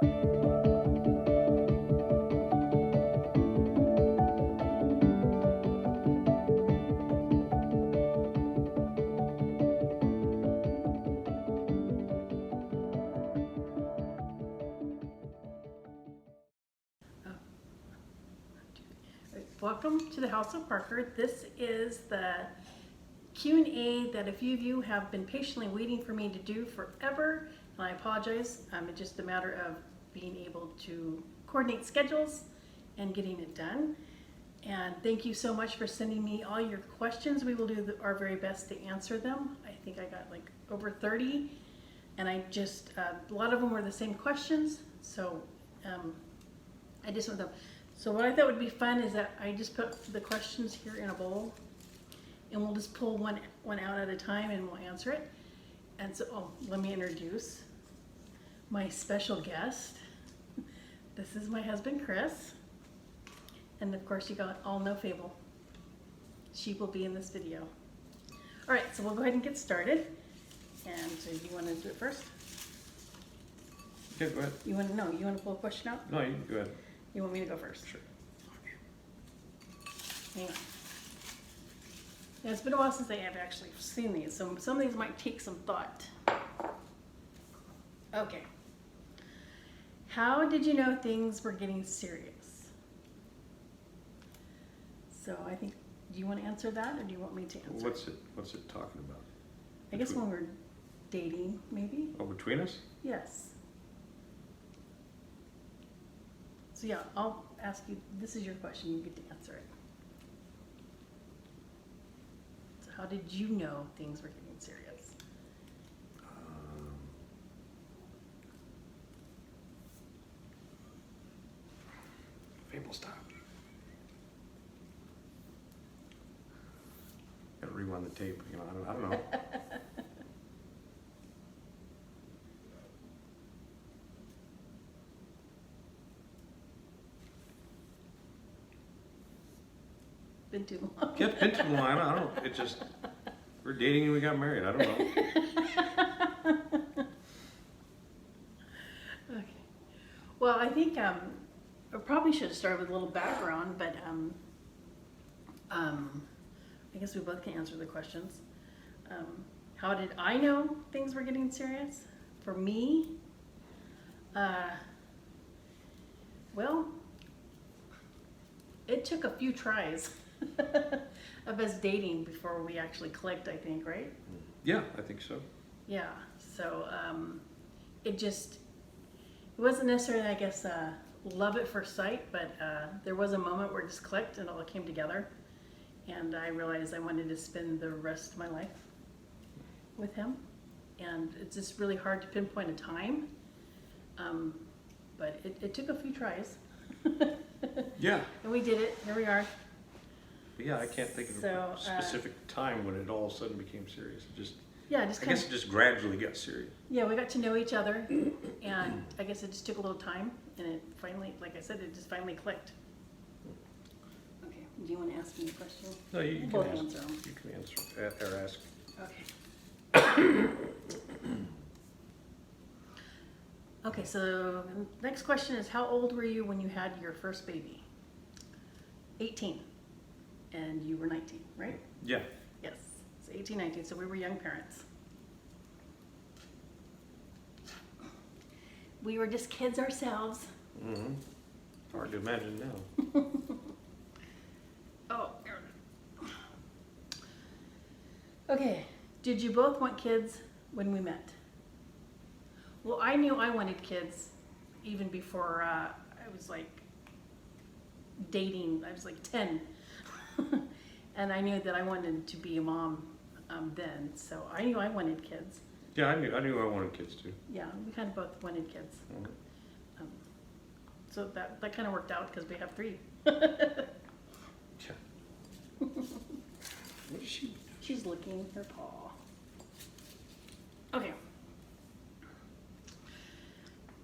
Welcome to the House of Parker. This is the Q&A that a few of you have been patiently waiting for me to do forever, and I apologize. It's just a matter of being able to coordinate schedules and getting it done. And thank you so much for sending me all your questions. We will do our very best to answer them. I think I got like over 30, and I just, a lot of them were the same questions, so I just went them. So what I thought would be fun is that I just put the questions here in a bowl, and we'll just pull one out at a time and we'll answer it. And so, let me introduce my special guest. This is my husband, Chris. And of course, you all know Fable. She will be in this video. All right, so we'll go ahead and get started. And so you want to do it first? Yeah, go ahead. You want to pull a question out? No, you can go ahead. You want me to go first? Sure. Hang on. Yeah, it's been a while since I have actually seen these, so some of these might take some thought. Okay. How did you know things were getting serious? So I think, do you want to answer that, or do you want me to answer? What's it talking about? I guess when we're dating, maybe? Oh, between us? Yes. So yeah, I'll ask you, this is your question, you get to answer it. So how did you know things were getting serious? Fable style. Gotta rewind the tape, I don't know. Been too long. Yeah, it's been too long. I don't know. It just, we're dating and we got married. I don't know. Okay. Well, I think I probably should have started with a little background, but I guess we both can answer the questions. How did I know things were getting serious? For me, well, it took a few tries of us dating before we actually clicked, I think, right? Yeah, I think so. Yeah, so it wasn't necessarily, I guess, love at first sight, but there was a moment where it just clicked and it all came together. And I realized I wanted to spend the rest of my life with him. And it's just really hard to pinpoint a time, but it took a few tries. Yeah. And we did it, here we are. But yeah, I can't think of a specific time when it all of a sudden became serious. It just, yeah, I guess it just gradually got serious. Yeah, we got to know each other, and I guess it just took a little time, and it finally, like I said, it just finally clicked. Okay, do you want to ask me a question? No, you can both answer. answer them. You can answer or ask. Okay. Okay, so next question is, how old were you when you had your first baby? 18. And you were 19, right? Yeah. Yes, so 18, 19, so we were young parents. We were just kids ourselves. Mm-hmm. Hard to imagine now. Oh. Okay, did you both want kids when we met? Well, I knew I wanted kids even before I was like dating. I was like 10. And I knew that I wanted to be a mom then, so I knew I wanted kids. Yeah, I knew I wanted kids too. Yeah, we kind of both wanted kids. Mm-hmm. So that kind of worked out because we have 3. Yeah. What is she? She's licking her paw. Okay.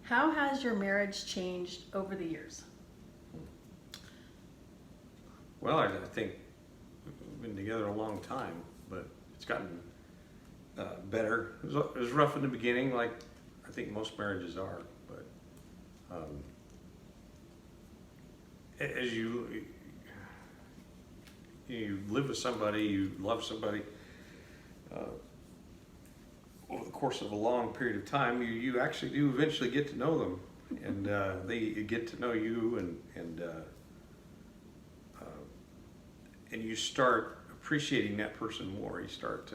How has your marriage changed over the years? Well, I think we've been together a long time, but it's gotten better. It was rough in the beginning, like I think most marriages are, but as you live with somebody, you love somebody, over the course of a long period of time, you actually do eventually get to know them, and they get to know you, and you start appreciating that person more. You start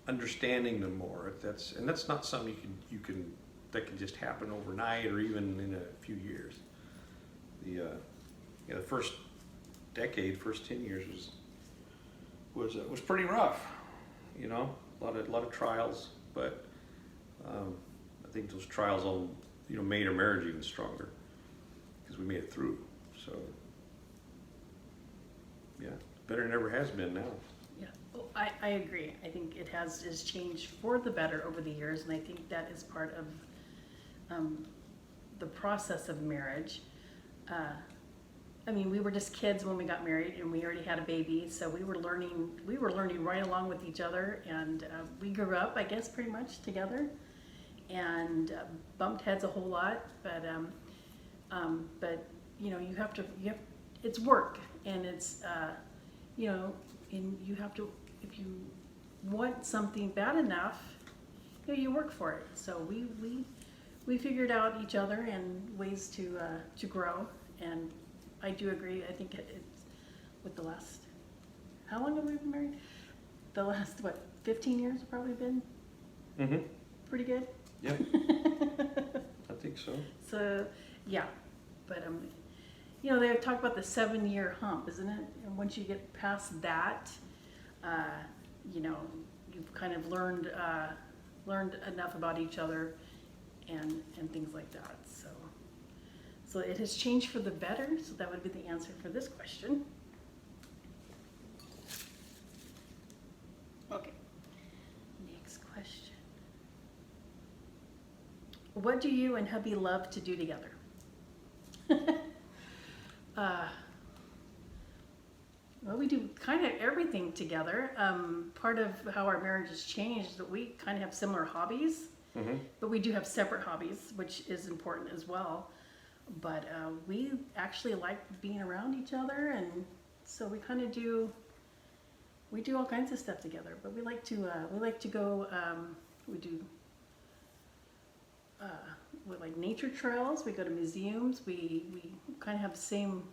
understanding them more. That's not something that can just happen overnight or even in a few years. The first decade, first 10 years was pretty rough. You know, a lot of trials, but I think those trials all made our marriage even stronger because we made it through. So yeah, better than it ever has been now. Yeah, well, I agree. I think it has changed for the better over the years, and I think that is part of the process of marriage. I mean, we were just kids when we got married, and we already had a baby, so we were learning right along with each other, and we grew up, I guess, pretty much together, and bumped heads a whole lot. But you have it's work, and it's and you have to, if you want something bad enough, you work for it. So we figured out each other and ways to grow, and I do agree. I think it's with the last, how long have we been married? The last, 15 years have probably been pretty good. Yeah, I think so. So, yeah, but they talk about the 7-year hump, isn't it? And once you get past that, you've kind of learned enough about each other and things like that. So it has changed for the better. So that would be the answer for this question. Okay. Next question. What do you and hubby love to do together? Well, we do kind of everything together. Part of how our marriage has changed is that we kind of have similar hobbies, but we do have separate hobbies, which is important as well. But we actually like being around each other, and so we kind of do all kinds of stuff together. But we like to go. We do. We like nature trails. We go to museums. We kind of have the same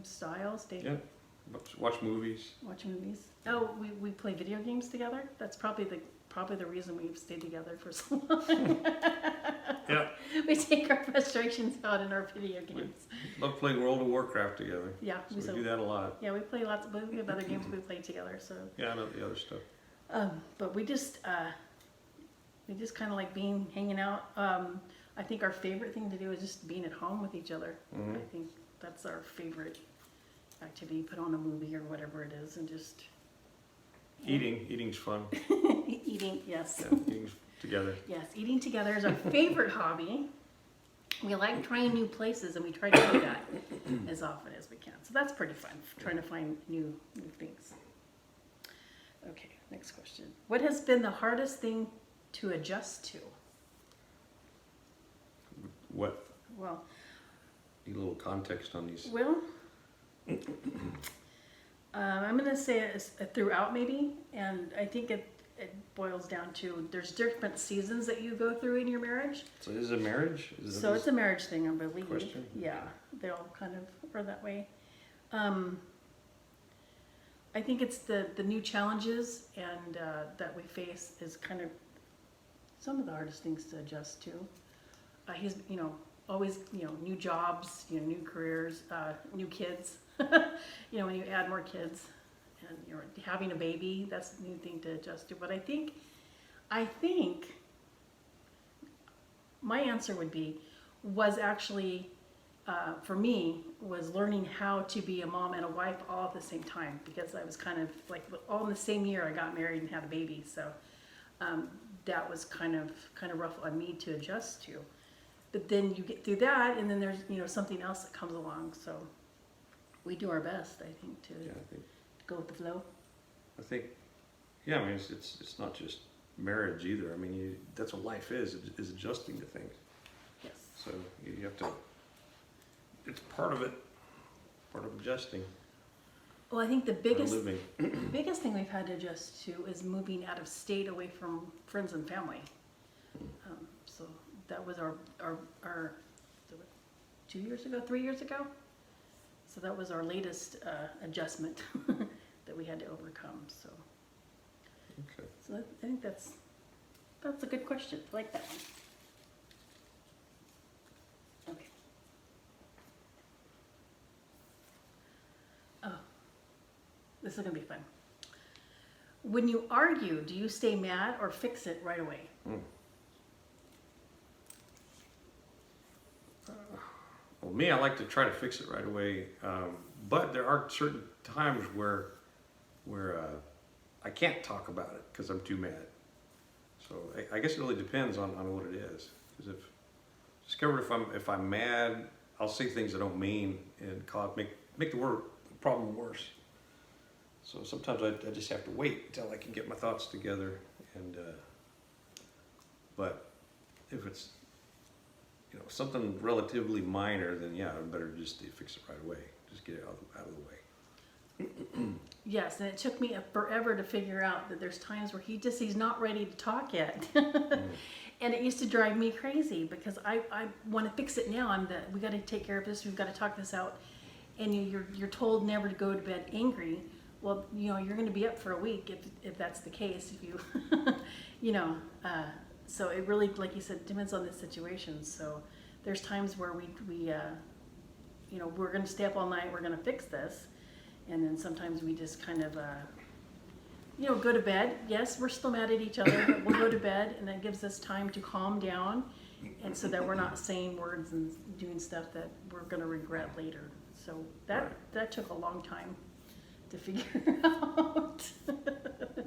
styles. Yeah, watch movies. Watch movies. Oh, we play video games together. That's probably the reason we've stayed together for so long. Yeah. We take our frustrations out in our video games. We love playing World of Warcraft together. Yeah, so we do that a lot. Yeah, we play lots of other games we play together. So. Yeah, I know the other stuff. But we just kind of like hanging out. I think our favorite thing to do is just being at home with each other. I think that's our favorite activity. Put on a movie or whatever it is, and just eating's fun. Eating, yes. Yeah, eating together. Yes, eating together is our favorite hobby. We like trying new places, and we try to do that as often as we can. So that's pretty fun, trying to find new things. Okay, next question. What has been the hardest thing to adjust to? What? Well, Need a little context on these. Well, I'm going to say it's throughout maybe, and I think it boils down to there's different seasons that you go through in your marriage. So is it a marriage? So it's a marriage thing, I believe. Question? Yeah, they all kind of are that way. I think it's the new challenges and that we face is kind of some of the hardest things to adjust to. He's, always, new jobs, new careers, new kids. When you add more kids and you're having a baby, that's a new thing to adjust to. But I think my answer was actually, for me, was learning how to be a mom and a wife all at the same time, because I was kind of like all in the same year I got married and had a baby. So that was kind of rough on me to adjust to. But then you get through that, and then there's something else that comes along. So we do our best, I think, to go with the flow. I think, yeah. I mean, it's not just marriage either. I mean, that's what life is adjusting to things. Yes. So you have to, it's part of it, part of adjusting. Well, I think the biggest living. biggest thing we've had to adjust to is moving out of state, away from friends and family. So that was our 2 years ago, 3 years ago. So that was our latest adjustment that we had to overcome. So, Okay. so I think that's a good question. I like that one. Okay. Oh, this is gonna be fun. When you argue, do you stay mad or fix it right away? Well, me, I like to try to fix it right away, but there are certain times where I can't talk about it because I'm too mad. So I guess it really depends on what it is. Because discovered if I'm mad, I'll say things I don't mean and make the problem worse. So sometimes I just have to wait until I can get my thoughts together. And but if it's something relatively minor, then yeah, I better just fix it right away. Just get it out of the way. Yes, and it took me forever to figure out that there's times where he's not ready to talk yet. And it used to drive me crazy because I want to fix it now. We got to take care of this. We've got to talk this out. And you're told never to go to bed angry. Well, you're going to be up for a week if that's the case. If you, so it really, like you said, depends on the situation. So there's times where we're going to stay up all night. We're going to fix this. And then sometimes we just kind of, go to bed. Yes, we're still mad at each other, but we'll go to bed, and that gives us time to calm down, and so that we're not saying words and doing stuff that we're going to regret later. So that took a long time to figure out.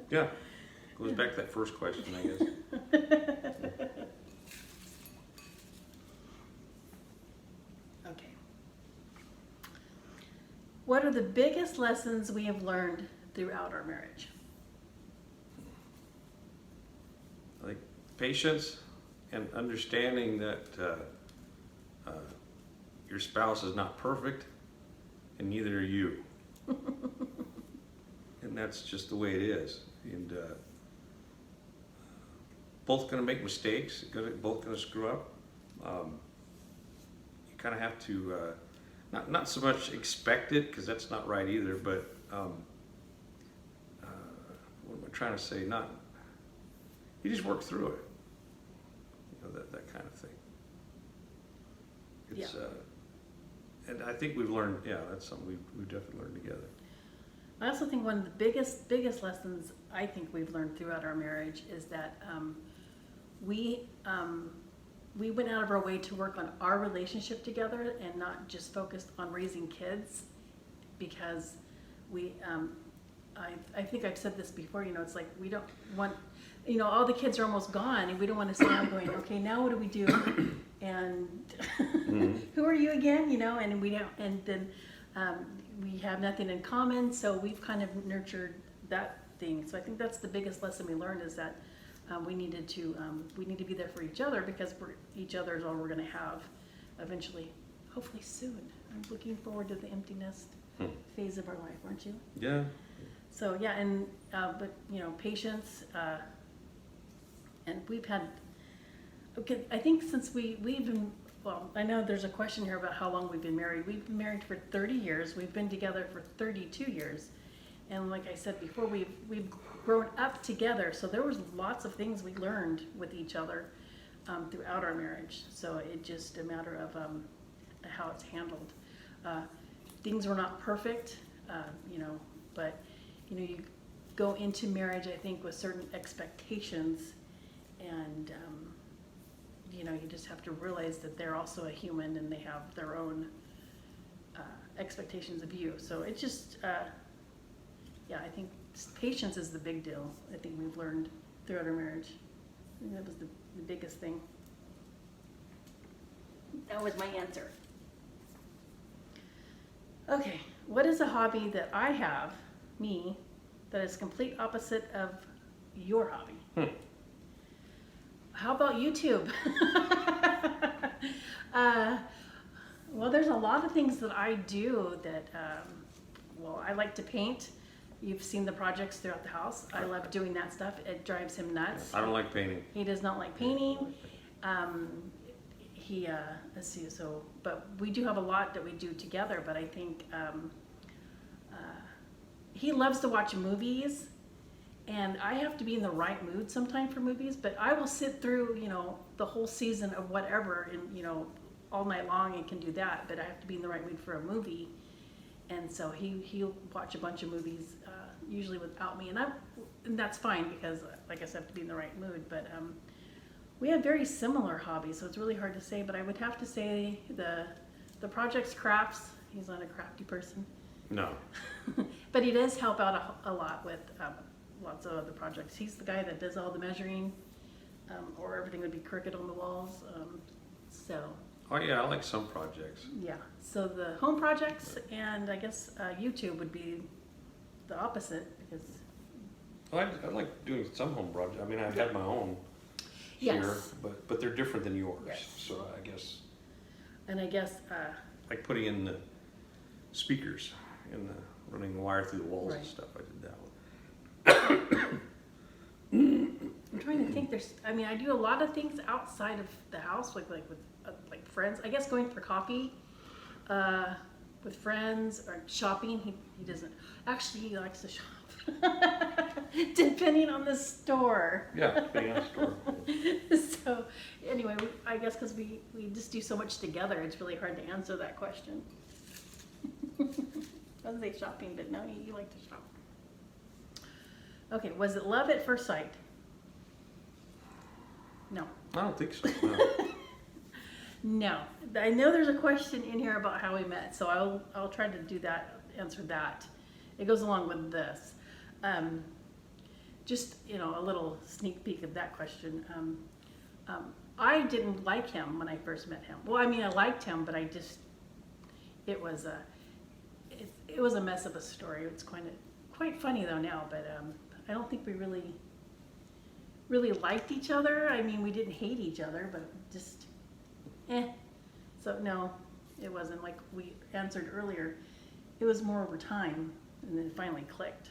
Yeah, goes back to that first question, I guess. Okay. What are the biggest lessons we have learned throughout our marriage? I think patience and understanding that your spouse is not perfect, and neither are you. And that's just the way it is. And both going to make mistakes, both going to screw up. You kind of have to not so much expect it, because that's not right either, but what am I trying to say? You just work through it. That kind of thing. It's, and I think we've learned, that's something we've definitely learned together. I also think one of the biggest lessons I think we've learned throughout our marriage is that we went out of our way to work on our relationship together and not just focused on raising kids, because I think I've said this before, it's like we don't want, all the kids are almost gone, and we don't want to stand going, okay, now what do we do? And who are you again? And we don't, and then we have nothing in common, so we've kind of nurtured that thing. So I think that's the biggest lesson we learned, is that we need to be there for each other, because each other is all we're going to have eventually, hopefully soon. I'm looking forward to the empty nest phase of our life, aren't you? Yeah. So yeah, and but patience, and we've had. Okay, I think since we've been, well, I know there's a question here about how long we've been married. We've been married for 30 years. We've been together for 32 years, and like I said before, we've grown up together. So there was lots of things we learned with each other throughout our marriage. So it's just a matter of how it's handled. Things were not perfect, but you go into marriage, I think, with certain expectations, and you just have to realize that they're also a human and they have their own expectations of you. So it's just, I think patience is the big deal. I think we've learned throughout our marriage. I think that was the biggest thing. That was my answer. Okay, what is a hobby that I have, me, that is complete opposite of your hobby? how about YouTube? Well, there's a lot of things that I do that, well, I like to paint. You've seen the projects throughout the house. I love doing that stuff. It drives him nuts. I don't like painting. He does not like painting. Let's see, but we do have a lot that we do together, but I think he loves to watch movies, and I have to be in the right mood sometime for movies, but I will sit through, the whole season of whatever, and, all night long and can do that, but I have to be in the right mood for a movie. And so he'll watch a bunch of movies, usually without me, and that's fine because, like I said, I have to be in the right mood. But we have very similar hobbies, so it's really hard to say. But I would have to say the project's crafts. He's not a crafty person. No. But he does help out a lot with lots of other projects. He's the guy that does all the measuring, or everything would be crooked on the walls. So. Oh yeah, I like some projects. Yeah, so the home projects and I guess YouTube would be the opposite because. Well, I like doing some home projects. I mean, I've had my own here, Yes. but they're different than yours. Yes. So I guess. And I guess. Like putting in the speakers and running the wire through the walls and Right. stuff. I did that one. I'm trying to think. I do a lot of things outside of the house, like with friends. I guess going for coffee with friends or shopping. He doesn't. Actually, he likes to shop, depending on the store. Yeah, depending on the store. So anyway, I guess because we just do so much together, it's really hard to answer that question. I was say shopping, but no, you like to shop. Okay, was it love at first sight? No. I don't think so. No. No. I know there's a question in here about how we met, so I'll try to do that, answer that. It goes along with this. Just, a little sneak peek of that question. I didn't like him when I first met him. Well, I liked him, but it was a mess of a story. It's quite funny though now, but I don't think we really liked each other. We didn't hate each other, but just, So no, it wasn't like we answered earlier. It was more over time, and then it finally clicked.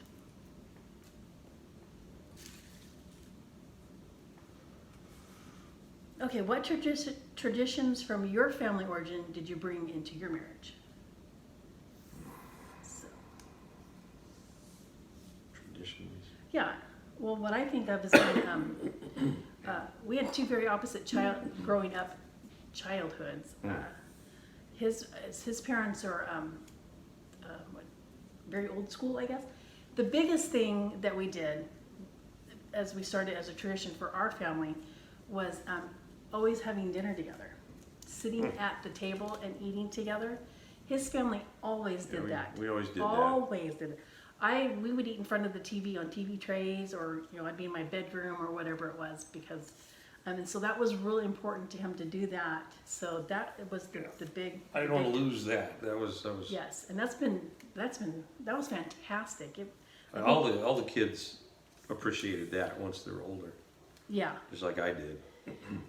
Okay, what traditions from your family origin did you bring into your marriage? So, Traditions. yeah, well, what I think of is we had two very opposite growing up childhoods. His parents are very old school, I guess. The biggest thing that we did as we started as a tradition for our family was always having dinner together, sitting at the table and eating together. His family always did that. We always did that. Always did it. We would eat in front of the TV on TV trays, or I'd be in my bedroom or whatever it was, because and so that was really important to him to do that. So that was the big. I didn't want to lose that. That was. Yes, and that was fantastic. All the kids appreciated that once they were older. Yeah. Just like I did.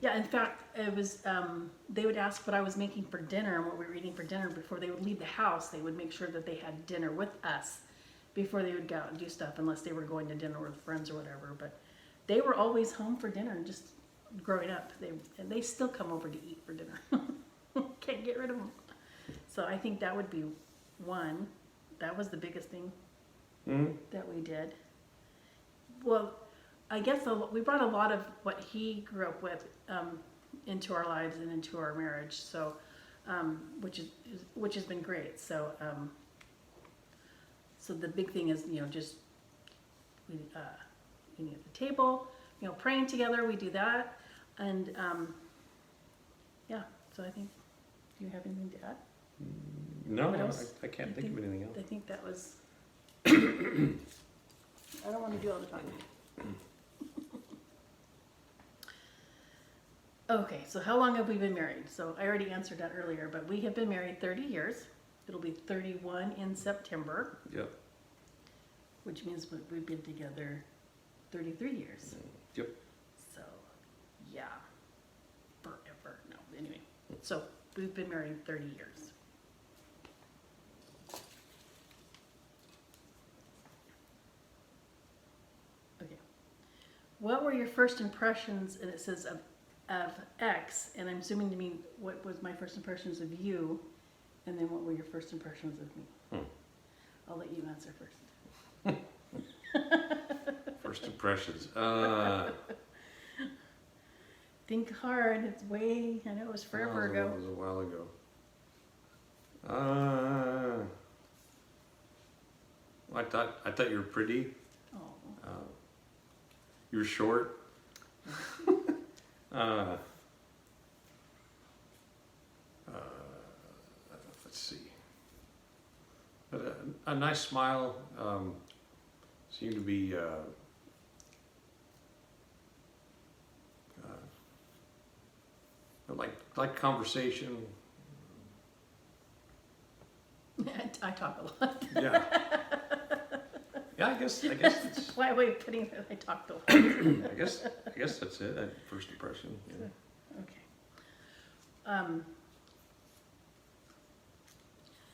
Yeah, in fact, it was, they would ask what I was making for dinner and what we were eating for dinner before they would leave the house. They would make sure that they had dinner with us before they would go out and do stuff, unless they were going to dinner with friends or whatever. But they were always home for dinner, and just growing up, they still come over to eat for dinner. Can't get rid of them. So I think that would be one. That was the biggest thing that we did. Well, I guess we brought a lot of what he grew up with into our lives and into our marriage. So, which has been great. So, so the big thing is just we eating at the table, praying together. We do that, and yeah. So I think. Do you have anything to add? No, I can't think of anything else. I think that was. I don't want to do all the talking. Okay, so how long have we been married? So I already answered that earlier, but we have been married 30 years. It'll be 31 in September. Yep. Which means we've been together 33 years. Yep. So, yeah. So we've been married 30 years. Okay. What were your first impressions, and it says of X, and I'm assuming to mean what was my first impressions of you, and then what were your first impressions of me? I'll let you answer first. First impressions. Think hard. It's way, I know it was forever ago. It was a while ago. I thought you were pretty. Oh. You were short. Let's see. But a nice smile. Seemed to be. Like conversation. I talk a lot. Yeah. Yeah, I guess it's. My way of putting it, I talk a lot. I guess that's it. That first impression. Yeah.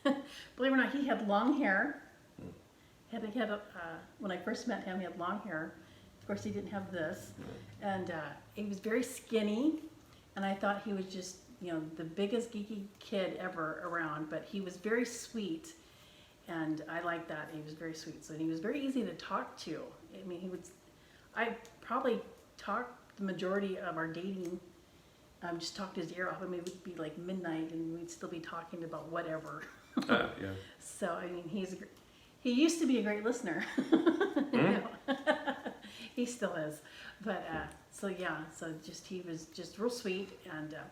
Okay. Believe it or not, he had long hair. When I first met him, he had long hair. Of course, he didn't have this, and he was very skinny. And I thought he was just, the biggest geeky kid ever around. But he was very sweet, and I liked that. He was very sweet. So he was very easy to talk to. I mean, I probably talked the majority of our dating. Just talked his ear off. I mean, it would be like midnight, and we'd still be talking about whatever. Yeah. So I mean, he used to be a great listener. He still is, but so he was just real sweet and a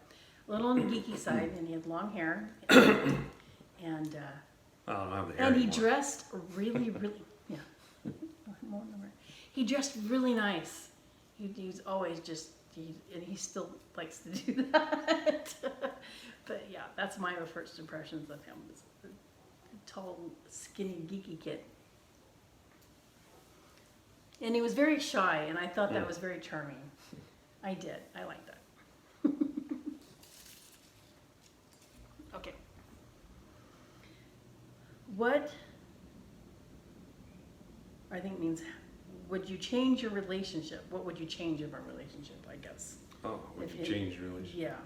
little on the geeky side, and he had long hair, and I don't have the hair and he anymore. dressed really he dressed really nice. He was always and he still likes to do that. But yeah, that's my first impressions of him. Was a tall, skinny, geeky kid. And he was very shy, and I thought that was very charming. I did. I liked that. Okay. What, I think means, would you change your relationship? What would you change of our relationship, I guess? Oh, would you change your relationship? Yeah.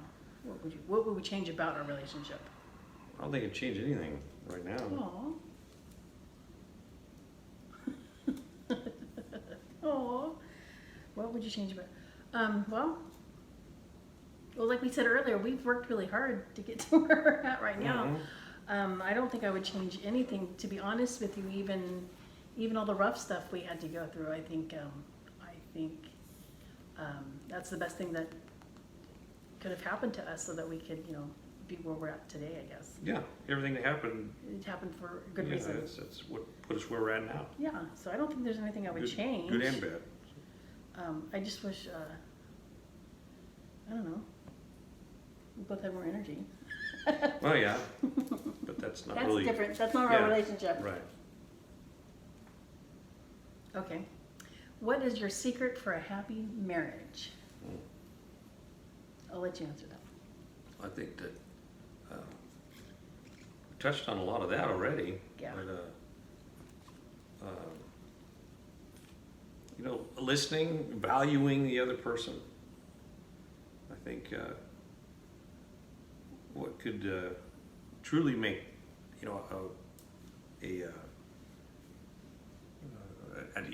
What would we change about our relationship? I don't think it'd change anything right now. Aww. Oh, what would you change about? Well, like we said earlier, we've worked really hard to get to where we're at right now. I don't think I would change anything, to be honest with you. Even all the rough stuff we had to go through. I think that's the best thing that could have happened to us, so that we could, be where we're at today, I guess. Yeah, everything that happened. It happened for a good Yeah, reason. that's what put us where we're at now. Yeah, so I don't think there's anything I would change. Good and bad. I just wish, I don't know, we both had more energy. Well, yeah, but that's not That's really. different. That's not our relationship. Right. Okay. What is your secret for a happy marriage? I'll let you answer that. I think that we touched on a lot of that already. Yeah. But, listening, valuing the other person. I think what could truly make,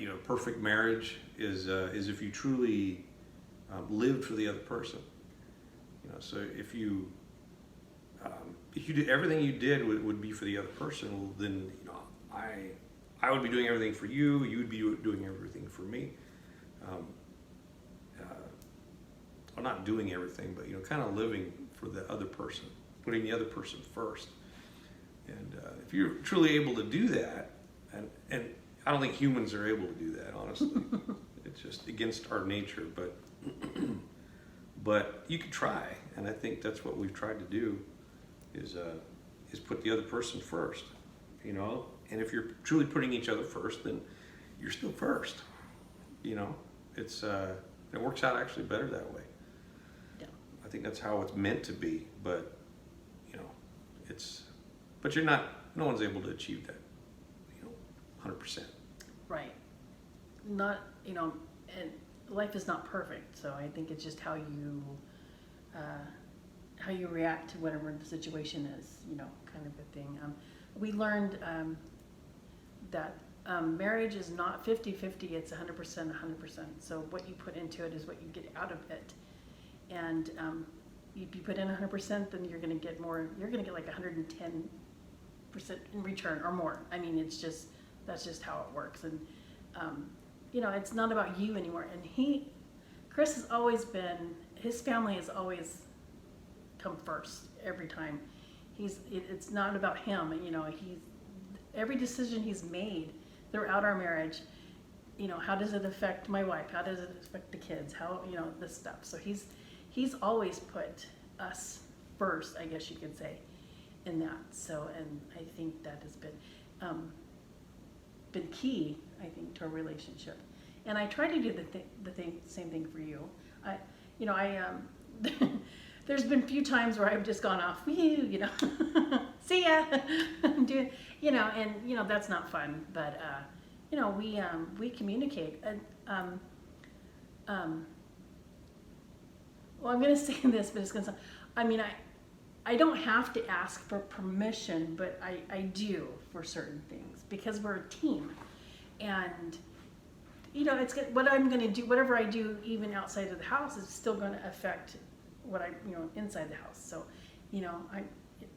a perfect marriage is if you truly lived for the other person. So if you did everything you did would be for the other person, well, then I would be doing everything for you. You would be doing everything for me. Well, not doing everything, but kind of living for the other person, putting the other person first. And if you're truly able to do that, and I don't think humans are able to do that, honestly. It's just against our nature, but you could try, and I think that's what we've tried to do, is put the other person first, And if you're truly putting each other first, then you're still first. It works out actually better that way. Yeah. I think that's how it's meant to be, but you know, but no one's able to achieve that, 100%. Right. Not, and life is not perfect, so I think it's just how you react to whatever the situation is, kind of a thing. We learned that marriage is not 50-50, it's 100%, 100%. So what you put into it is what you get out of it. And if you put in 100%, then you're going to get more, you're going to get like 110% in return or more. I mean, that's just how it works. And, it's not about you anymore. And Chris has always been, his family has always come first every time. It's not about him. Every decision he's made throughout our marriage, how does it affect my wife? How does it affect the kids? How, this stuff. So he's always put us first, I guess you could say, in that. So, and I think that has been key, I think, to our relationship. And I try to do the same thing for you. There's been a few times where I've just gone off, see ya, and that's not fun. But we communicate. And well, I'm going to say this, but it's going to sound. I don't have to ask for permission, but I do for certain things because we're a team, and it's good. What I'm going to do, whatever I do, even outside of the house, is still going to affect what I, inside the house. So, I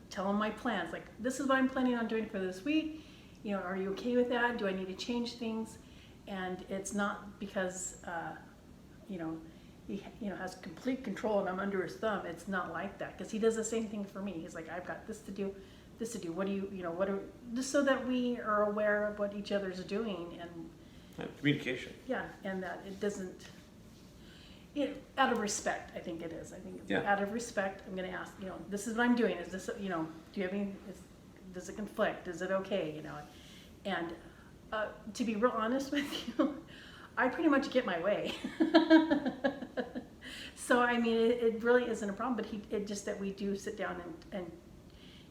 tell them my plans. Like, this is what I'm planning on doing for this week. Are you okay with that? Do I need to change things? And it's not because, he has complete control and I'm under his thumb. It's not like that, because he does the same thing for me. He's like, I've got this to do. What do just so that we are aware of what each other's doing, and communication. Yeah, and that it doesn't, out of respect, I think it is. I think it's out of respect. I'm going to ask, this is what I'm doing. Is this, do you have any, does it conflict? Is it okay? And to be real honest with you, I pretty much get my way. So, it really isn't a problem, but it just that we do sit down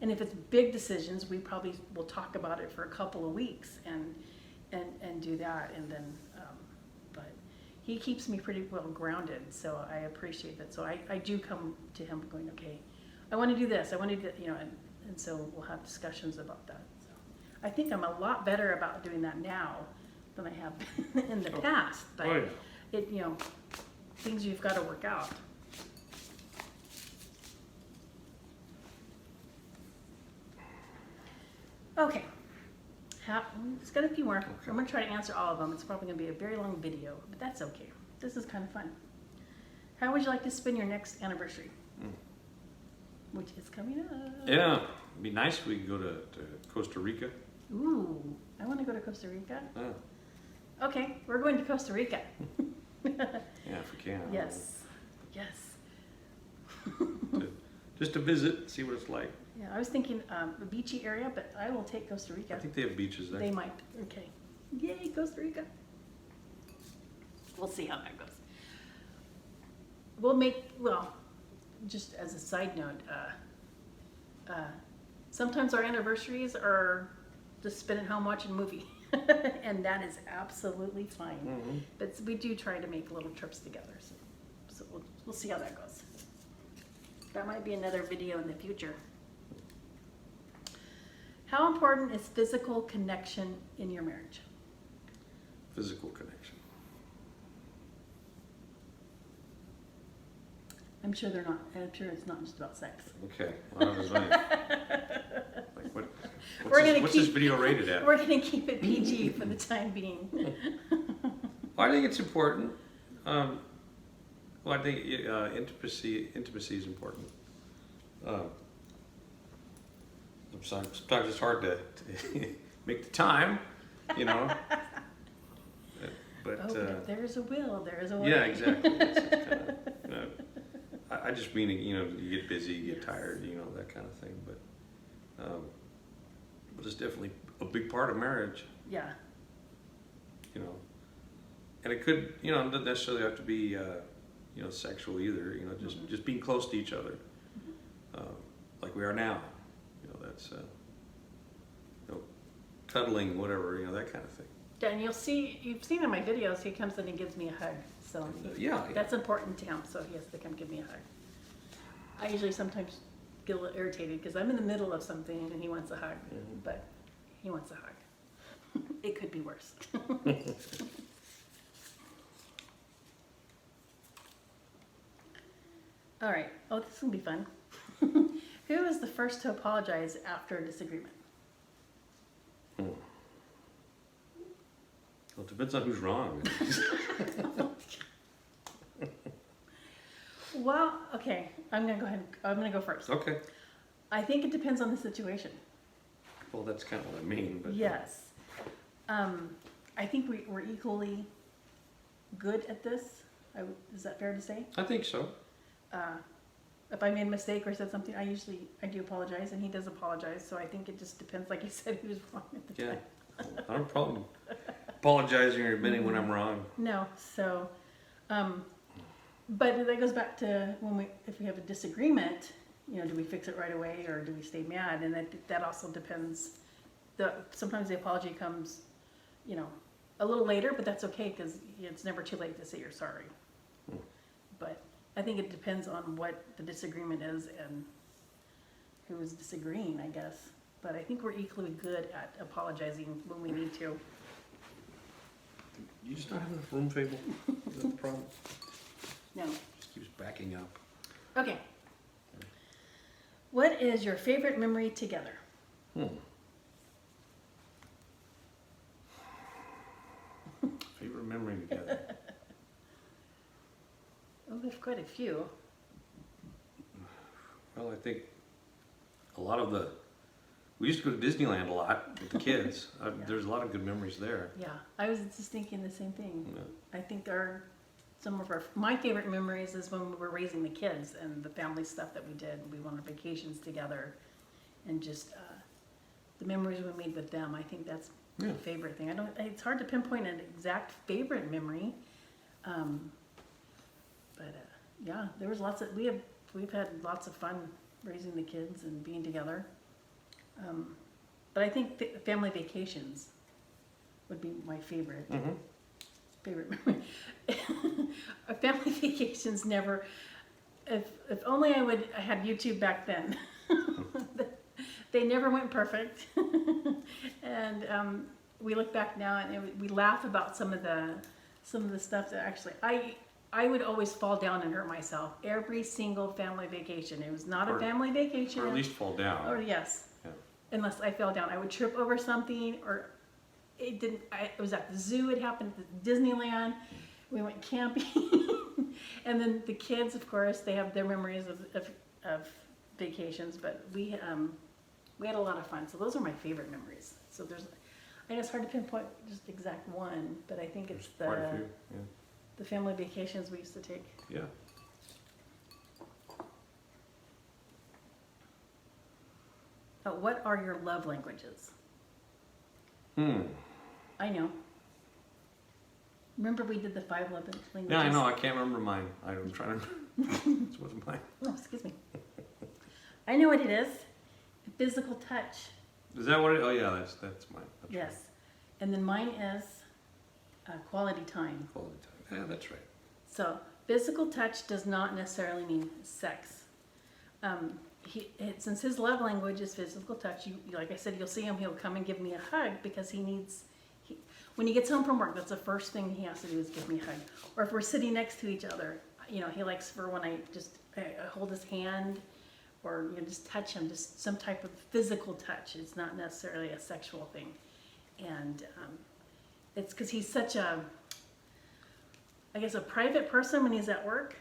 and if it's big decisions, we probably will talk about it for a couple of weeks and do that. And then, but he keeps me pretty well grounded, so I appreciate that. So I do come to him going, okay, I want to do this. I want to do, and so we'll have discussions about that. So I think I'm a lot better about doing that now than I have been in the past. But things you've got to work out. Okay. It's got a few more. I'm going to try to answer all of them. It's probably going to be a very long video, but that's okay. This is kind of fun. How would you like to spend your next anniversary? Which is coming up. Yeah, it'd be nice if we could go to Costa Rica. Ooh, I want to go to Costa Rica. Oh. Okay, we're going to Costa Rica. Yeah, if we can. Yes. Just to visit, see what it's like. Yeah, I was thinking a beachy area, but I will take Costa Rica. I think they have beaches there. They might. Okay. Yay, Costa Rica. We'll see how that goes. Just as a side note, sometimes our anniversaries are just spend at home watching a movie. And that is absolutely fine. Mm-hmm. But we do try to make little trips together. So we'll see how that goes. That might be another video in the future. How important is physical connection in your marriage? Physical connection. I'm sure it's not just about sex. Okay. Well, I was wondering. What's this video rated at? We're going to keep it PG for the time being. Well, I think it's important. I think intimacy is important. Sometimes it's hard to make the time, But if there's a will, there is a way. Yeah, exactly. It's kind of, I just mean, you get busy, you get tired, that kind of thing. But it's definitely a big part of marriage. Yeah. And it could, it doesn't necessarily have to be sexual either. Just being close to each other, like we are now. That's cuddling, whatever, that kind of thing. Yeah, and you've seen in my videos, he comes in and gives me a hug. So Yeah. that's important to him. So he has to come give me a hug. I usually sometimes get a little irritated because I'm in the middle of something and he wants a hug, but he wants a hug. It could be worse. All right. Oh, this is gonna be fun. Who is the first to apologize after a disagreement? Well, it depends on who's wrong. Well, okay. I'm gonna go first. Okay. I think it depends on the situation. Well, that's kind of what I mean. But Yes. I think we're equally good at this. Is that fair to say? I think so. If I made a mistake or said something, I do apologize, and he does apologize. So I think it just depends, like you said, who's wrong at the Yeah. time. I don't have a problem apologizing or admitting when I'm wrong. No, so, but that goes back to if we have a disagreement, do we fix it right away or do we stay mad? And that also depends. Sometimes the apology comes, a little later, but that's okay because it's never too late to say you're sorry. But I think it depends on what the disagreement is and who is disagreeing, I guess. But I think we're equally good at apologizing when we need to. You just not have enough room, Fable? Is that the problem? No. Just keeps backing up. Okay. What is your favorite memory together? Favorite memory together. Oh, we have quite a few. Well, I think a lot of we used to go to Disneyland a lot with the kids. There's a lot of good memories there. Yeah, I was just thinking the same thing. Yeah. I think my favorite memories is when we were raising the kids and the family stuff that we did. We went on vacations together, and just the memories we made with them. I think that's my favorite thing. It's hard to pinpoint an exact favorite memory, but yeah, there was lots of we've had lots of fun raising the kids and being together. But I think family vacations would be my favorite. Favorite memory. Our family vacations never. If only I had YouTube back then. They never went perfect, and we look back now and we laugh about some of the stuff that actually I would always fall down and hurt myself every single family vacation. It was not a family vacation. Or at least fall down. Or yes. Yeah. Unless I fell down, I would trip over something, or it didn't. It was at the zoo. It happened at Disneyland. We went camping, and then the kids, of course, they have their memories of vacations. But we had a lot of fun. So those are my favorite memories. So I know it's hard to pinpoint just exact one, but I think it's Quite a few. Yeah. the family vacations we used to take. Yeah. What are your love languages? I know. Remember we did the 5 love languages? Yeah, I know. I can't remember mine. I'm trying to remember. This wasn't mine. Oh, excuse me. I know what it is. Physical touch. Is that what it? Oh yeah, that's mine. That's Yes. And then mine is quality time. Right. Quality time. Yeah, that's right. So physical touch does not necessarily mean sex. Since his love language is physical touch, like I said, you'll see him. He'll come and give me a hug because when he gets home from work, that's the first thing he has to do is give me a hug. Or if we're sitting next to each other, he likes for when I hold his hand, or just touch him, just some type of physical touch. It's not necessarily a sexual thing, and it's because he's such a private person when he's at work,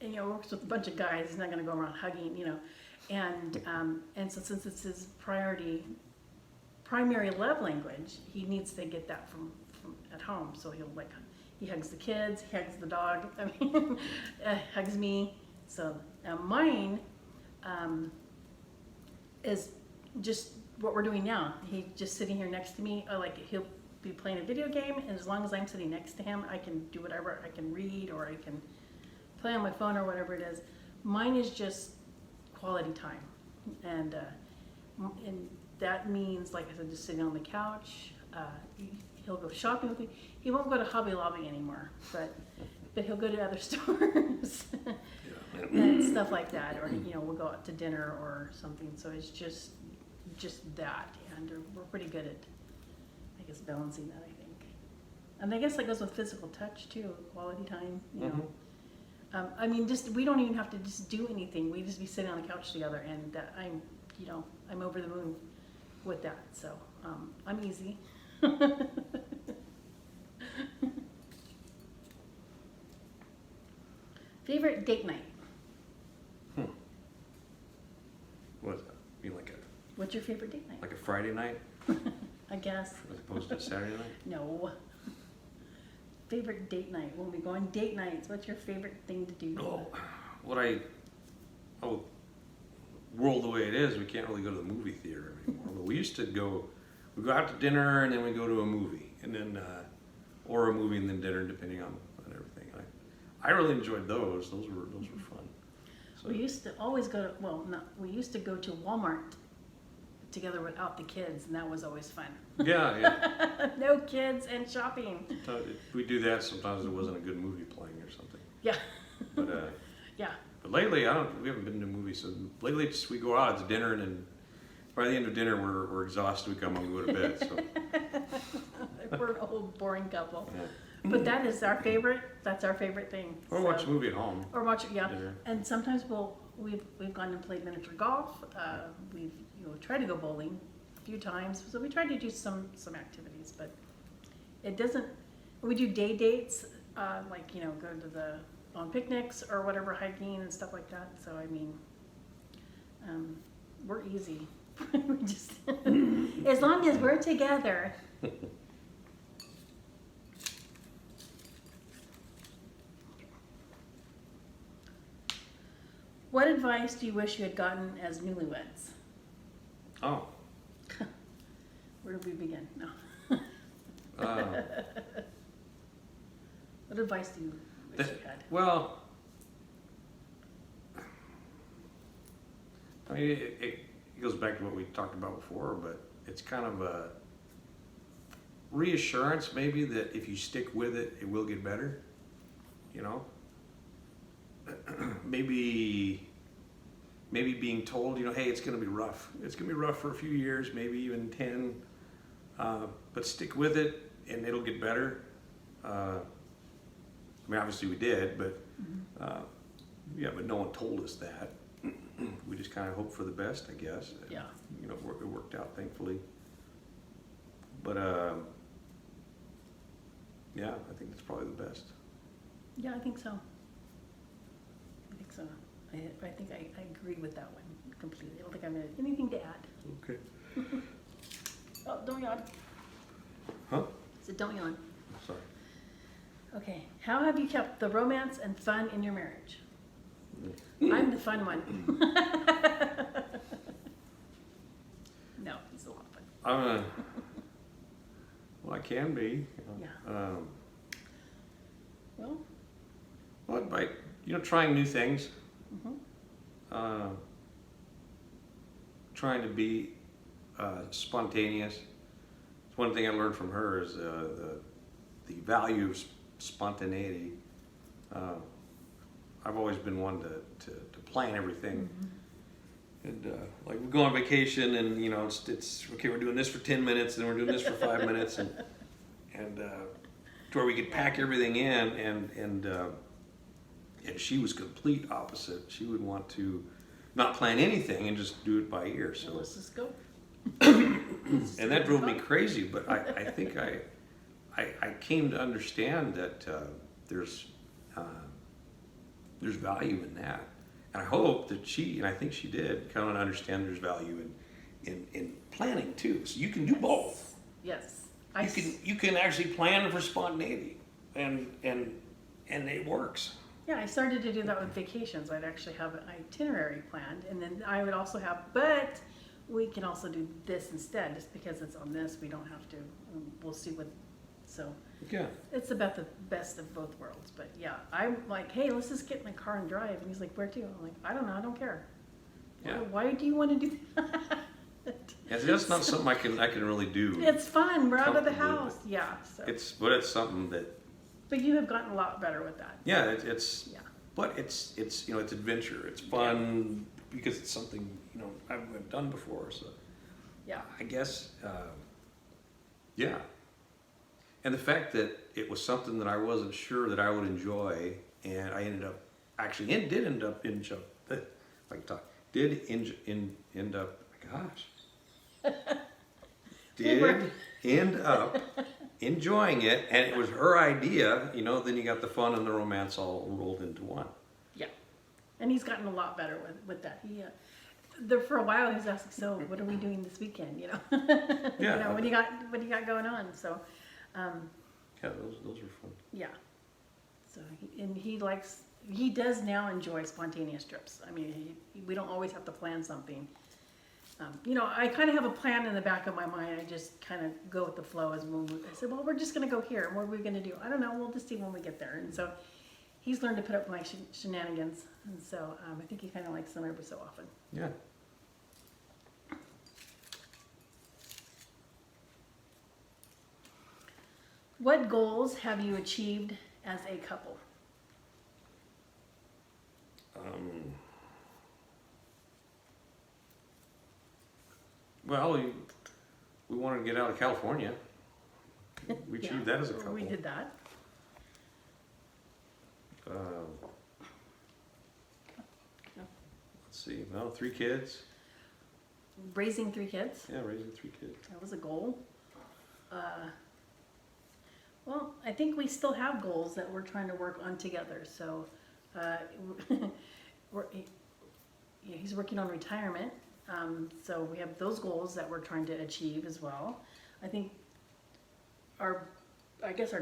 and works with a bunch of guys. He's not going to go around hugging, and so since it's his primary love language, he needs to get that from at home. So he hugs the kids, he hugs the dog. Hugs me. So mine is just what we're doing now. He's just sitting here next to me. He'll be playing a video game, and as long as I'm sitting next to him, I can do whatever. I can read, or I can play on my phone or whatever it is. Mine is just quality time, and that means, like I said, just sitting on the couch. He'll go shopping with me. He won't go to Hobby Lobby anymore, but he'll go to other stores and stuff like that, or we'll go out to dinner or something. So it's just that, and we're pretty good at, I guess, balancing that. I think, and I guess that goes with physical touch too, quality time. I mean, we don't even have to just do anything. We just be sitting on the couch together, and I'm over the moon with that. So I'm easy. Favorite date night? What does that mean, What's your favorite date night? like a Friday night I guess. as opposed to a Saturday night? No. Favorite date night. When we go on date nights, what's your favorite thing to do? World the way it is, we can't really go to the movie theater anymore. But we used to go out to dinner and then we go to a movie, and then or a movie and then dinner, depending on everything. I really enjoyed those. Those were fun. So, We used to always go to, we used to go to Walmart together without the kids, and that was always fun. yeah. No kids and shopping. We do that sometimes. There wasn't a good movie playing or something. Yeah. But Yeah. But lately, we haven't been to movies. So lately, we go out to dinner, and then by the end of dinner, we're exhausted. We come home and go to bed. So We're an old, boring couple. yeah. But that is our favorite. That's our favorite thing. Or watch a movie at home. Or watch it, yeah. Dinner. And sometimes we've gone and played miniature golf. We've tried to go bowling a few times. So we tried to do some activities, but it doesn't. We do day dates, go to on picnics or whatever, hiking and stuff like that. So I mean, we're easy. We just as long as we're together. What advice do you wish you had gotten as newlyweds? Oh. Where do we begin? No. Uh, What advice do you wish you had? Well, I mean, it goes back to what we talked about before, but it's kind of a reassurance maybe that if you stick with it, it will get better. Maybe being told, hey, it's going to be rough. It's going to be rough for a few years, maybe even 10, but stick with it and it'll get better. I mean, obviously we did, but but no one told us that. We just kind of hoped for the best, I guess. Yeah. It worked out, thankfully. But yeah, I think that's probably the best. Yeah, I think so. I think I agree with that one completely. I don't think I have anything to add. Okay. Oh, don't yawn. Huh? So don't yawn. Sorry. Okay. How have you kept the romance and fun in your marriage? I'm the fun one. No, it's a lot of fun. Well, I can be. Yeah. Well. Well, by trying new things. Mm-hmm. Trying to be spontaneous. One thing I learned from her is the value of spontaneity. I've always been one to plan everything. Mm-hmm. And like we go on vacation and it's okay, we're doing this for 10 minutes and we're doing this for 5 minutes and to where we could pack everything in and she was complete opposite. She would want to not plan anything and just do it by ear. So let's just go. And that drove me crazy, but I think I came to understand that there's value in that, and I hope that and I think she did kind of understand there's value in planning too. So you can do both. Yes. You can actually plan for spontaneity, and it works. Yeah, I started to do that with vacations. I'd actually have an itinerary planned, and then I would also have, but we can also do this instead, just because it's on this, we don't have to, we'll see what, so Yeah. It's about the best of both worlds. But yeah, I'm like, hey, let's just get in the car and drive. And he's like, where to? I'm like, I don't know, I don't care. Yeah. Why do you want to do that? Yeah, see, that's not something I can really do. It's fun. We're out of the comfortably, house. Yeah. So. It's something that. But you have gotten a lot better with that. Yeah, it's. Yeah. But it's it's adventure. It's fun because it's something I've done before. So. Yeah. I guess. Yeah. And the fact that it was something that I wasn't sure that I would enjoy, and I ended up actually did end up end up. Gosh. Did end up enjoying it, and it was her idea, then you got the fun and the romance all rolled into one. Yeah. And he's gotten a lot better with that. He, for a while he was asking, so what are we doing this weekend, Yeah. what do you got going on? So, Yeah, those are fun. yeah. So, he does now enjoy spontaneous trips. I mean, we don't always have to plan something. I kind of have a plan in the back of my mind. I just kind of go with the flow I said, well, we're just going to go here. What are we going to do? I don't know. We'll just see when we get there. And so he's learned to put up my shenanigans. And so I think he kind of likes them every so often. Yeah. What goals have you achieved as a couple? Well, we wanted to get out of California. We achieved that as a couple. We did that. Let's see. Well, 3 kids. Raising 3 kids. Yeah, raising 3 kids. That was a goal. Well, I think we still have goals that we're trying to work on together. So, he's working on retirement. So we have those goals that we're trying to achieve as well. I think our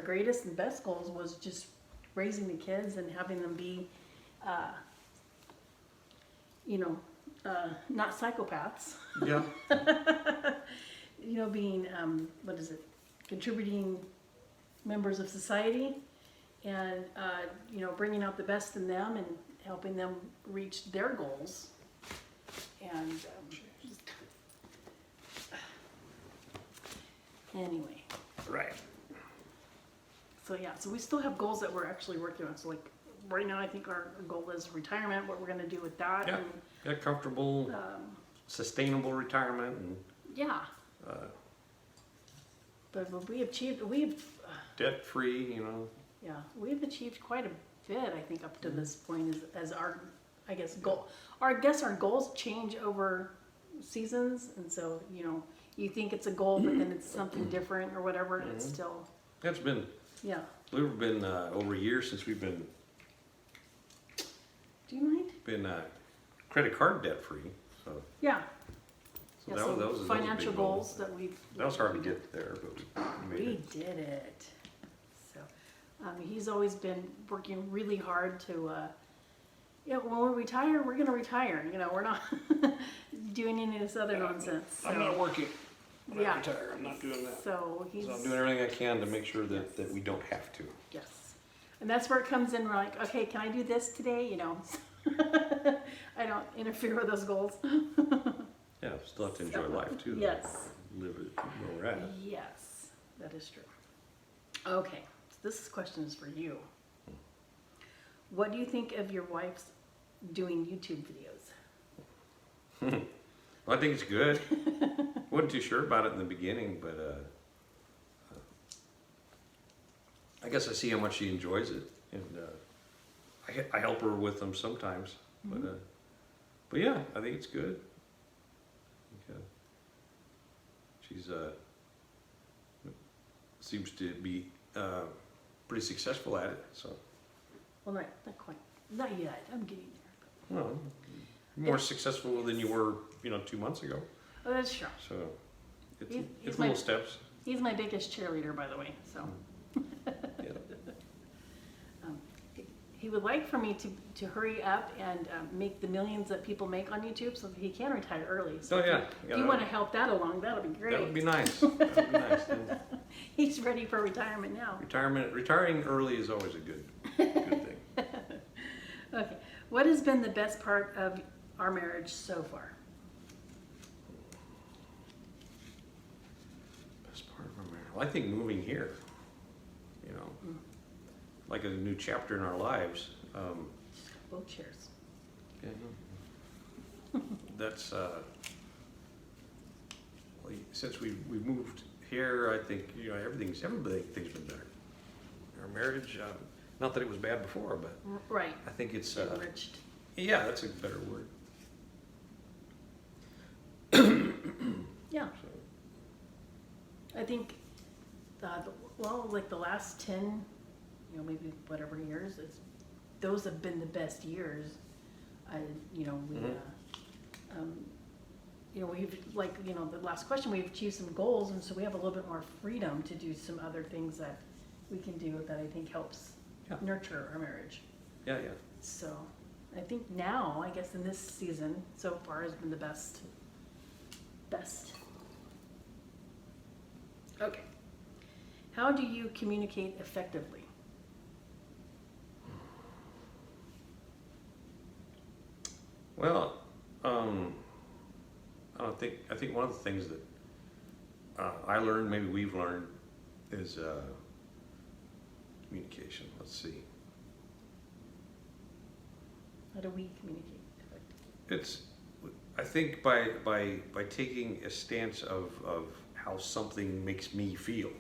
greatest and best goals was just raising the kids and having them be, not psychopaths. Yeah. Being, contributing members of society and, bringing out the best in them and helping them reach their goals. And anyway. Right. So so we still have goals that we're actually working on. So like right now I think our goal is retirement, what we're gonna do with that. Yeah. And, Comfortable, sustainable retirement, and yeah. But we've debt free. Yeah, we've achieved quite a bit, I think, up to this point as our, I guess, goal. Our goals change over seasons, and so, you think it's a goal, but then it's something different or whatever, and it's still. It's been. Yeah. We've been over a year since we've been. Do you mind? Been credit card debt free. So. Yeah. So Yeah, that was a financial big goals that we've. That was hard to get there, but we made it. We did it. So, he's always been working really hard to, when we retire, we're going to retire. We're not doing any of this other nonsense. So. I'm not working when I Yeah. retire. I'm not doing that. So he's. So I'm doing everything I can to make sure that we don't have to. Yes. And that's where it comes in. We're like, okay, can I do this today? I don't interfere with those goals. Yeah, still have to enjoy life too. Yes. Live it where we're at. Yes, that is true. Okay, so this question is for you. What do you think of your wife's doing YouTube videos? Well, I think it's good. Wasn't too sure about it in the beginning, but I guess I see how much she enjoys it, and I help her with them sometimes. But yeah, I think it's good. She's seems to be pretty successful at it. So. Well, not quite. Not yet. I'm getting there. Well, more successful than you were, 2 months ago. Oh, that's true. So He's it's my- little steps. He's my biggest cheerleader, by the way. So. Yeah. He would like for me to hurry up and make the millions that people make on YouTube so that he can retire early. So Oh yeah. if you want to help that along, that'll be great. That would be nice. That would be nice. He's ready for retirement now. Retiring early is always a good thing. Okay. What has been the best part of our marriage so far? Best part of our marriage. Well, I think moving here, you know, like a new chapter in our lives. Both chairs. Yeah, that's well, since we moved here, I think everything's been better. Our marriage, not that it was bad before, but Right. I think it's Enriched. yeah, that's a better word. Yeah. So, I think, like the last 10, maybe whatever years, those have been the best years. We, the last question, we've achieved some goals, and so we have a little bit more freedom to do some other things that we can do that I think helps nurture our marriage. yeah. So I think now, I guess in this season so far has been the best. Okay. How do you communicate effectively? Well, I think one of the things that I learned, maybe we've learned, is communication. Let's see. How do we communicate effectively? I think by taking a stance of how something makes me feel,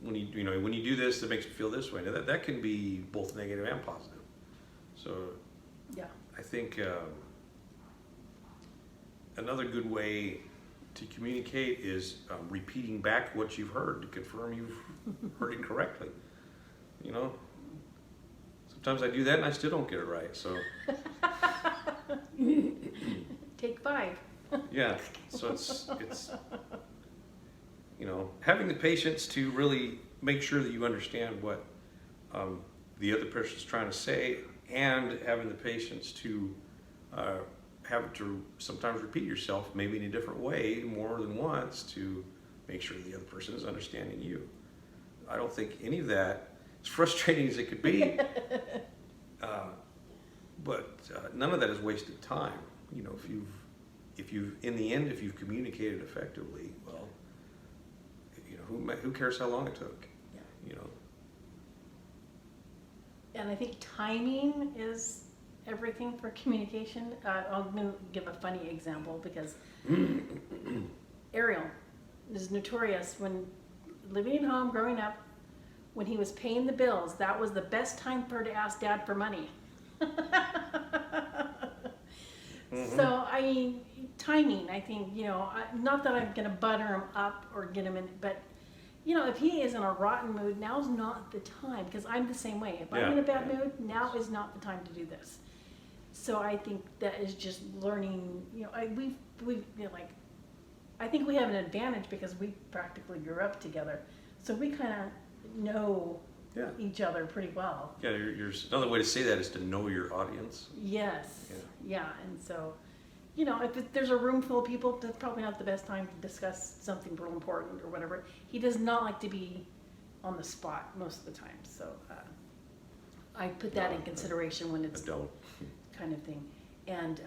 when you do this, that makes me feel this way. Now that can be both negative and positive. So Yeah. I think another good way to communicate is repeating back what you've heard to confirm you've heard it correctly. Sometimes I do that and I still don't get it right. So Take 5. yeah, so it's having the patience to really make sure that you understand what the other person's trying to say, and having the patience to have to sometimes repeat yourself, maybe in a different way, more than once, to make sure the other person is understanding you. I don't think any of that, as frustrating as it could be, but none of that is wasted time. If you've communicated effectively, well, who cares how long it took? Yeah. And I think timing is everything for communication. I'm going to give a funny example because Ariel is notorious when living at home, growing up, when he was paying the bills, that was the best time for her to ask Dad for money. So, timing, I think, not that I'm going to butter him up or get him in, but, if he is in a rotten mood, now's not the time, because I'm the same way. If I'm in a bad mood, now is not the time to do this. So I think that is just learning, I think we have an advantage because we practically grew up together. So we kind of know each other pretty well. Yeah, another way to say that is to know your audience. Yes. Yeah. And so, if there's a room full of people, that's probably not the best time to discuss something real important or whatever. He does not like to be on the spot most of the time. So I put that in consideration when it's kind of thing. And,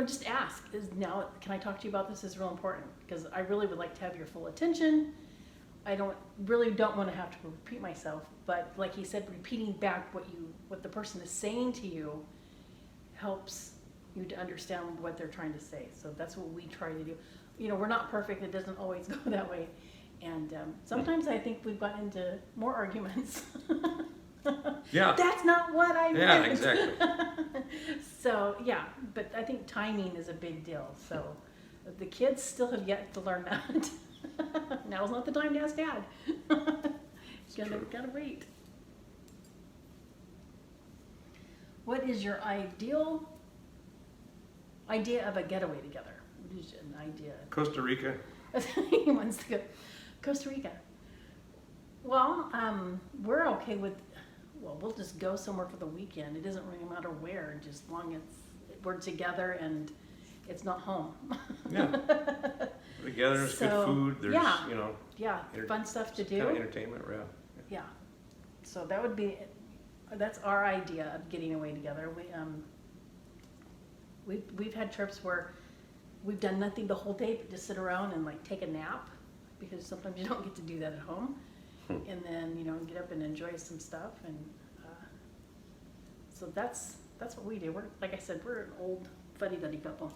just ask, can I talk to you about this? Is real important because I really would like to have your full attention. I don't want to have to repeat myself, but like he said, repeating back what the person is saying to you helps you to understand what they're trying to say. So that's what we try to do. We're not perfect. It doesn't always go that way. And sometimes I think we've gotten into more arguments. Yeah. That's not what I meant. Yeah, exactly. So, yeah, but I think timing is a big deal. So the kids still have yet to learn that. Now's not the time to ask Dad. Gotta wait. What is your idea of a getaway together? What is an idea? Costa Rica. He wants to go Costa Rica. Well, we're okay with. Well, we'll just go somewhere for the weekend. It doesn't really matter where, just as long as we're together and it's not home. Yeah. Together, there's good So, food, there's, yeah. you know, Yeah, fun stuff to do. kind of entertainment, yeah. Yeah. So that would be, that's our idea of getting away together. We've had trips where we've done nothing the whole day but just sit around and like take a nap, because sometimes you don't get to do that at home. And then, you know, get up and enjoy some stuff. And so that's what we do. We're, like I said, we're an old fuddy-duddy couple.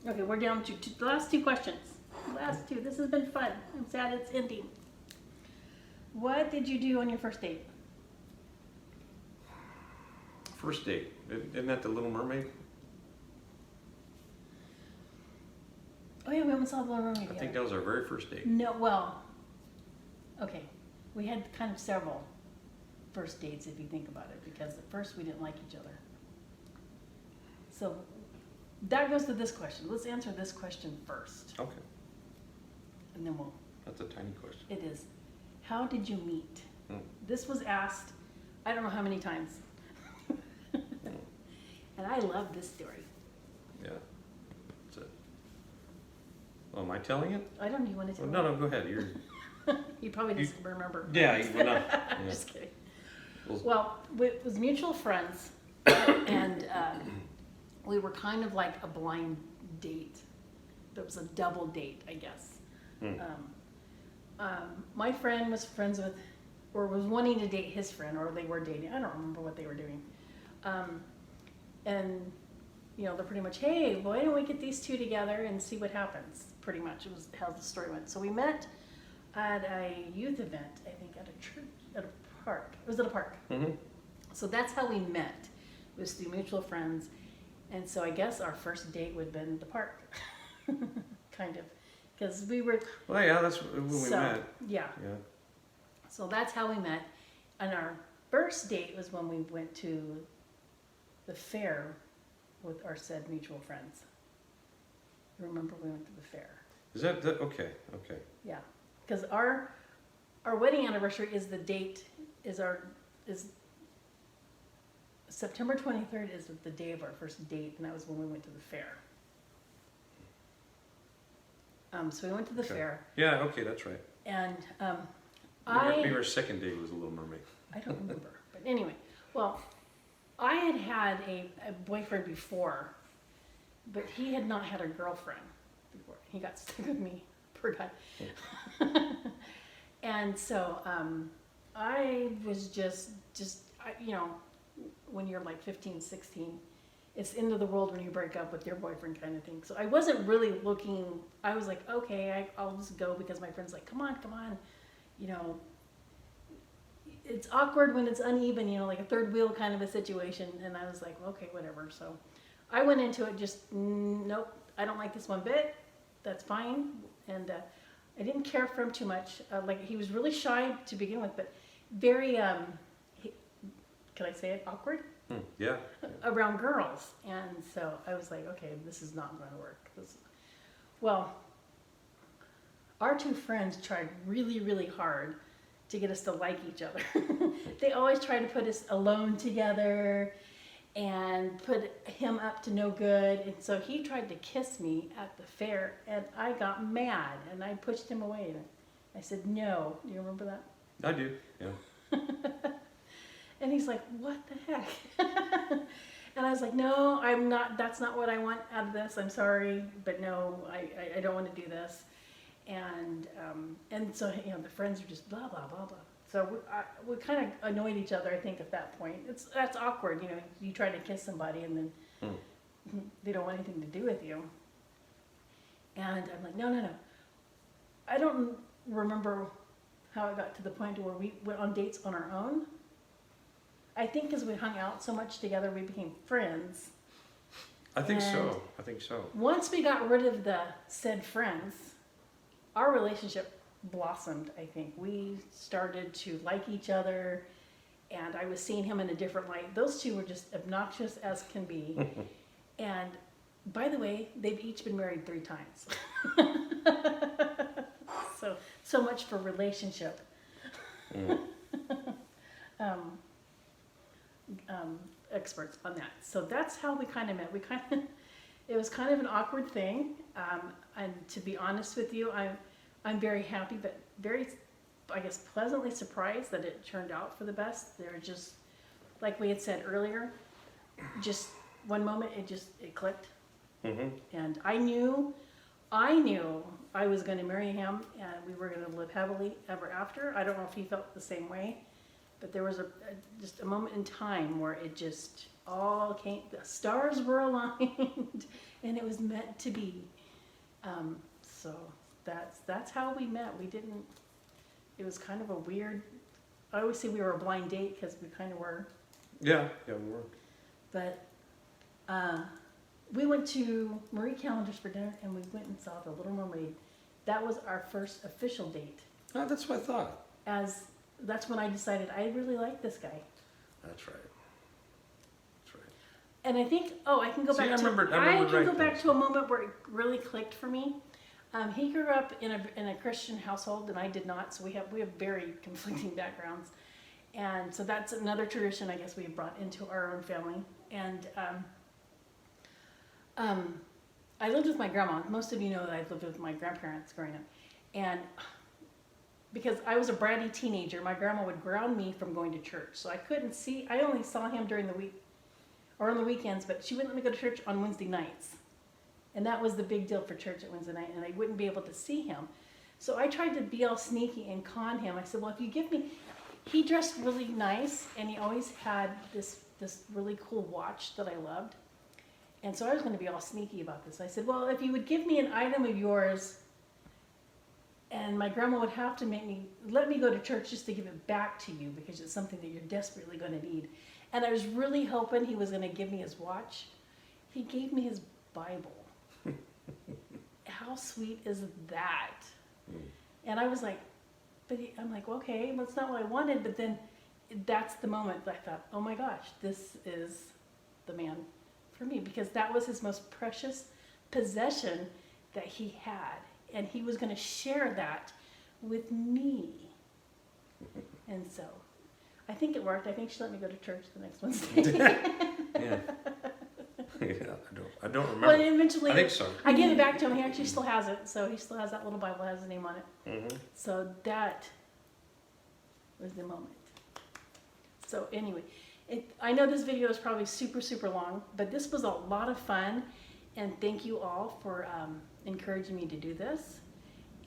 Okay, we're down to the last two questions. Last two. This has been fun. I'm sad it's ending. What did you do on your first date? First date, isn't that the Little Mermaid? Oh yeah, we almost saw the Little Mermaid I together. think that was our very first date. No, well, okay. We had kind of several first dates if you think about it, because at first we didn't like each other. So that goes to this question. Let's answer this question first, Okay, and then we'll. that's a tiny question. It is. How did you meet? Hmm. This was asked, I don't know how many times. And I love this story. Yeah. That's it. Oh, am I telling it? I don't even want to tell No, go ahead. You're. He probably doesn't remember. Yeah, well, no. I'm Yeah. just kidding. Well- Well, it was mutual friends, and we were kind of like a blind date. It was a double date, I guess. Hmm. My friend was friends with, or was wanting to date his friend, or they were dating. I don't remember what they were doing. And, you know, they're pretty much, hey, why don't we get these two together and see what happens? Pretty much, it was how the story went. So we met at a youth event, I think at a church, at a park. It was at a park. Mm-hmm. So that's how we met, was through mutual friends. And so I guess our first date would have been the park, kind of, because we were. Well, yeah, that's when we met. Yeah. Yeah. So that's how we met. And our first date was when we went to the fair with our said mutual friends. Remember, we went to the fair. Is that okay? Okay. Yeah, because our wedding anniversary is the date, is September 23rd is the day of our first date, and that was when we went to the fair. So we went to the Okay. fair, Yeah. Okay, that's right. and Maybe our second date was a Little Mermaid. I don't remember, but anyway, well, I had a boyfriend before, but he had not had a girlfriend before. He got stuck with me, poor guy. And so I was just you know, when you're like 15, 16, it's the end of the world when you break up with your boyfriend kind of thing. So I wasn't really looking, I was like, okay, I'll just go because my friend's like, come on, you know. It's awkward when it's uneven, you know, like a third wheel kind of a situation. And I was like, okay, whatever. So I went into it just, nope, I don't like this one bit. That's fine. And I didn't care for him too much. Like, he was really shy to begin with, but very, can I say it, awkward? Yeah. Around girls. And so I was like, okay, this is not going to work. Well, our two friends tried really, really hard to get us to like each other. They always try to put us alone together and put him up to no good. And so he tried to kiss me at the fair, and I got mad, and I pushed him away. And I said, no. Do you remember that? I do. Yeah. And he's like, what the heck? And I was like, no, I'm not, that's not what I want out of this. I'm sorry, but no, I don't want to do this. And so, you know, the friends are just blah, blah, blah, blah. So we kind of annoyed each other, I think, at that point. That's awkward, you know, you try to kiss somebody and then they don't want anything to do with you. And I'm like, no. I don't remember how it got to the point where we went on dates on our own. I think because we hung out so much together, we became friends. I think so. Once we got rid of the said friends, our relationship blossomed, I think. We started to like each other, and I was seeing him in a different light. Those two were just obnoxious as can be. And by the way, they've each been married 3 times. So much for relationship. experts on that. So that's how we kind of met. It was kind of an awkward thing. And to be honest with you, I'm very happy, but very, I guess, pleasantly surprised that it turned out for the best. They're just, like we had said earlier, just one moment it clicked. Mm-hmm. And I knew I was going to marry him and we were going to live happily ever after. I don't know if he felt the same way, but there was just a moment in time where it just all came, the stars were aligned and it was meant to be. So that's how we met. It was kind of a weird, I always say we were a blind date because we kind of were. Yeah, we were. But we went to Marie Callender's for dinner and we went and saw The Little Mermaid. That was our first official date. Oh, that's what I thought. That's when I decided I really like this guy. That's right. That's right. And I think, I can go See, back I to remember go right back then. to a moment where it really clicked for me. He grew up in a Christian household and I did not, so we have very conflicting backgrounds. And so that's another tradition I guess we brought into our own family. And I lived with my grandma. Most of you know that I lived with my grandparents growing up. And because I was a bratty teenager, my grandma would ground me from going to church. So I only saw him during the week or on the weekends, but she wouldn't let me go to church on Wednesday nights. And that was the big deal for church at Wednesday night, and I wouldn't be able to see him. So I tried to be all sneaky and con him. I said, well, if you give me, he dressed really nice, and he always had this really cool watch that I loved. And so I was going to be all sneaky about this. I said, well, if you would give me an item of yours, and my grandma would have to let me go to church just to give it back to you because it's something that you're desperately going to need. And I was really hoping he was going to give me his watch. He gave me his Bible. How sweet is that? And I was like, I'm like, okay, well, it's not what I wanted. But then that's the moment that I thought, oh my gosh, this is the man for me, because that was his most precious possession that he had. And he was going to share that with me. And so I think it worked. I think she let me go to church the next Wednesday. Yeah. Yeah, I don't remember. Well, eventually, I think so. I gave it back to him. He actually still has it. So he still has that little Bible, has his name on it. Mm-hmm. So that was the moment. So anyway, I know this video is probably super, super long, but this was a lot of fun. And thank you all for encouraging me to do this.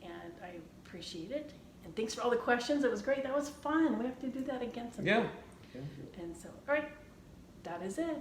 And I appreciate it. And thanks for all the questions. It was great. That was fun. We have to do that again sometime. Yeah. And so, all right, that is it.